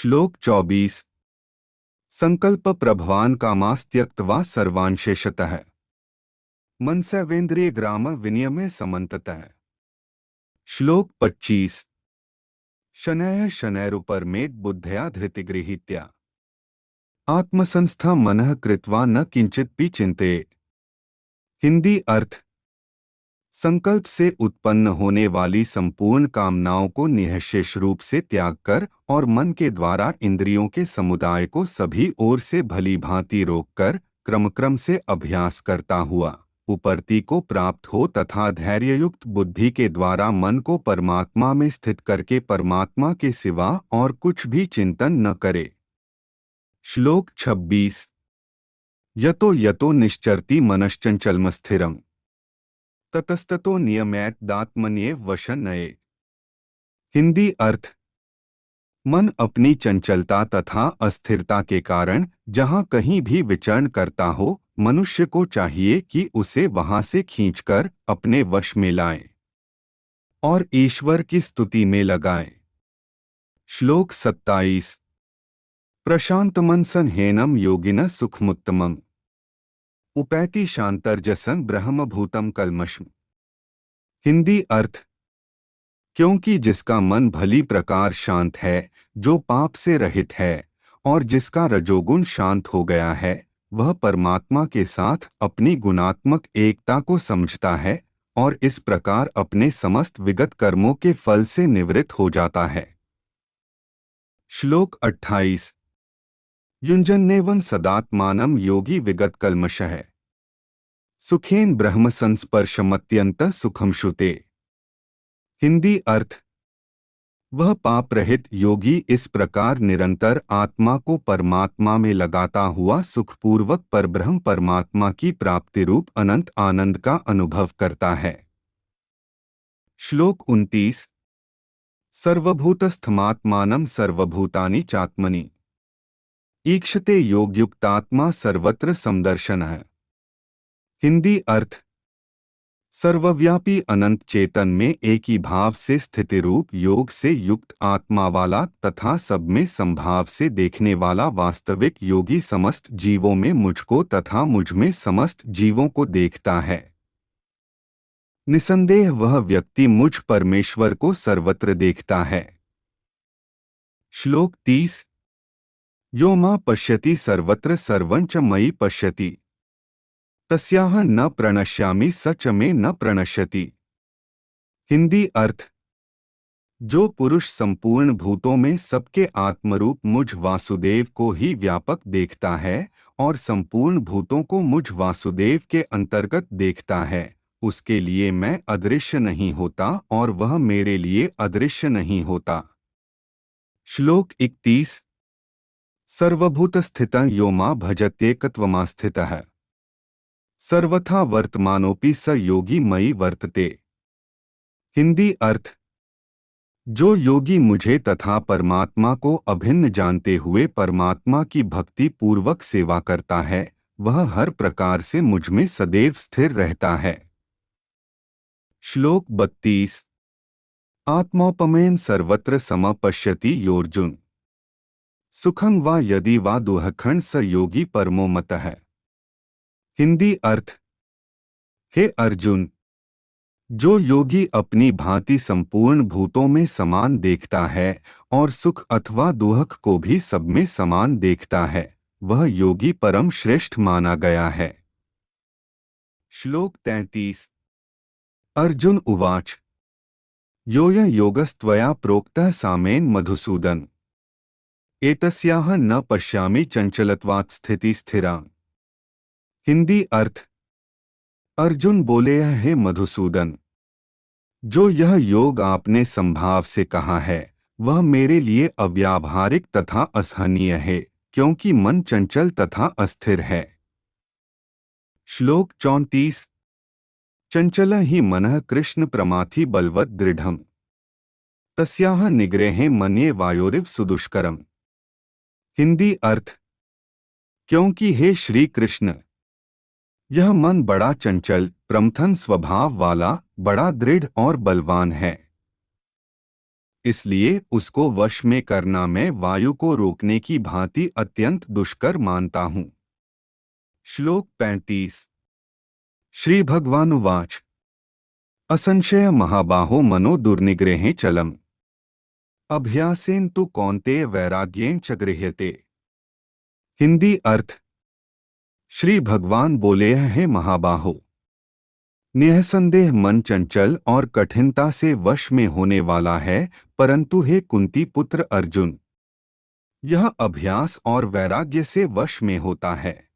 श्लोक 24। संकल्प प्रभवान कामास्त्यक्त्वा सर्वांशेषतः मनसैवेन्द्रिय ग्राम विनियमे समन्ततः। श्लोक 25। शनैः शनैरुपरमेत् बुद्धया धृतिगृहीत्या आत्मसंस्था मनः कृत्वा न किंचिदपि चिंतेत। हिंदी अर्थ। संकल्प से उत्पन्न होने वाली संपूर्ण कामनाओं को निःशेष रूप से त्याग कर और मन के द्वारा इंद्रियों के समुदाय को सभी ओर से भली भांति रोककर क्रम से अभ्यास करता हुआ उपरति को प्राप्त हो तथा धैर्ययुक्त बुद्धि के द्वारा मन को परमात्मा में स्थित करके परमात्मा के सिवा और कुछ भी चिंतन न करे। श्लोक 26। यतो यतो निश्चरति मनश्चंचलमस्थिरम् ततस्ततो नियमैत दात्मन्येव वशन्नये। हिंदी अर्थ। मन अपनी चंचलता तथा अस्थिरता के कारण जहाँ कहीं भी विचरण करता हो, मनुष्य को चाहिए कि उसे वहां से खींचकर अपने वश में लाए और ईश्वर की स्तुति में लगाए। श्लोक 27। प्रशांतमनसन हेनम योगिन सुखमुत्तमम् उपैति शांतर्जसन ब्रह्मभूतम कल्मषम्। हिंदी अर्थ। क्योंकि जिसका मन भली प्रकार शांत है, जो पाप से रहित है और जिसका रजोगुण शांत हो गया है, वह परमात्मा के साथ अपनी गुणात्मक एकता को समझता है और इस प्रकार अपने समस्त विगत कर्मों के फल से निवृत्त हो जाता है। श्लोक 28। युञ्जन्नेवं सदात्मानं योगी विगत कल्मषः सुखेन ब्रह्म संस्पर्शमत्यंत सुखम श्रुते। हिंदी अर्थ। वह पाप रहित योगी इस प्रकार निरंतर आत्मा को परमात्मा में लगाता हुआ सुखपूर्वक परब्रह्म परमात्मा की प्राप्ति रूप अनंत आनंद का अनुभव करता है। श्लोक 29। सर्वभूतस्थमात्मानं सर्वभूतानि चात्मनि ईक्षते योगयुक्तात्मा सर्वत्र समदर्शनः। हिंदी अर्थ। सर्वव्यापी अनंत चेतन में एक ही भाव से स्थिति रूप योग से युक्त आत्मा वाला तथा सब में संभाव से देखने वाला वास्तविक योगी समस्त जीवों में मुझको तथा मुझ में समस्त जीवों को देखता है। निसंदेह वह व्यक्ति मुझ परमेश्वर को सर्वत्र देखता है। श्लोक 30। यो मां पश्यति सर्वत्र सर्वं च मयि पश्यति तस्याह न प्रणश्यामि स च मे न प्रणश्यति। हिंदी अर्थ। जो पुरुष संपूर्ण भूतों में सबके आत्मरूप मुझ वासुदेव को ही व्यापक देखता है और संपूर्ण भूतों को मुझ वासुदेव के अंतर्गत देखता है, उसके लिए मैं अदृश्य नहीं होता और वह मेरे लिए अदृश्य नहीं होता। श्लोक 31। सर्वभूतस्थितं यो मां भजत्येकत्वमास्थितः सर्वथा वर्तमानोपि स योगी मयि वर्तते। हिंदी अर्थ। जो योगी मुझे तथा परमात्मा को अभिन्न जानते हुए परमात्मा की भक्ति पूर्वक सेवा करता है, वह हर प्रकार से मुझ में सदैव स्थिर रहता है। श्लोक 32। आत्मौपमेन सर्वत्र समपश्यति योर्जुन सुखं वा यदि वा दुःखं स योगी परमो मतः। हिंदी अर्थ। हे अर्जुन, जो योगी अपनी भांति संपूर्ण भूतों में समान देखता है और सुख अथवा दुख को भी सब में समान देखता है, वह योगी परम श्रेष्ठ माना गया है। श्लोक 33। अर्जुन उवाच योऽयं योगस्त्वया प्रोक्तः सामेन मधुसूदन एतस्याह न पश्यामि चंचलत्वात् स्थिति स्थिरा। हिंदी अर्थ। अर्जुन बोले, हे मधुसूदन, जो यह योग आपने संभाव से कहा है वह मेरे लिए अव्यावहारिक तथा असहनीय है, क्योंकि मन चंचल तथा अस्थिर है। श्लोक 34। चंचल ही मनः कृष्ण प्रमाथि बलवत् दृढ़म् तस्याह निग्रहे मन्ये वायोरिव सुदुष्करम्। हिंदी अर्थ। क्योंकि हे श्री कृष्ण, यह मन बड़ा चंचल प्रमथन स्वभाव वाला, बड़ा दृढ़ और बलवान है। इसलिए उसको वश में करना मैं वायु को रोकने की भांति अत्यंत दुष्कर मानता हूँ। श्लोक 35। श्री भगवानुवाच असंशय महाबाहो मनो दुर्निग्रहे चलम अभ्यासेन तु कौन्तेय वैराग्येन च गृह्यते। हिंदी अर्थ। श्री भगवान बोले हैं महाबाहो, निःसंदेह मन चंचल और कठिनता से वश में होने वाला है, परंतु हे कुंती पुत्र अर्जुन, यह अभ्यास और वैराग्य से वश में होता है।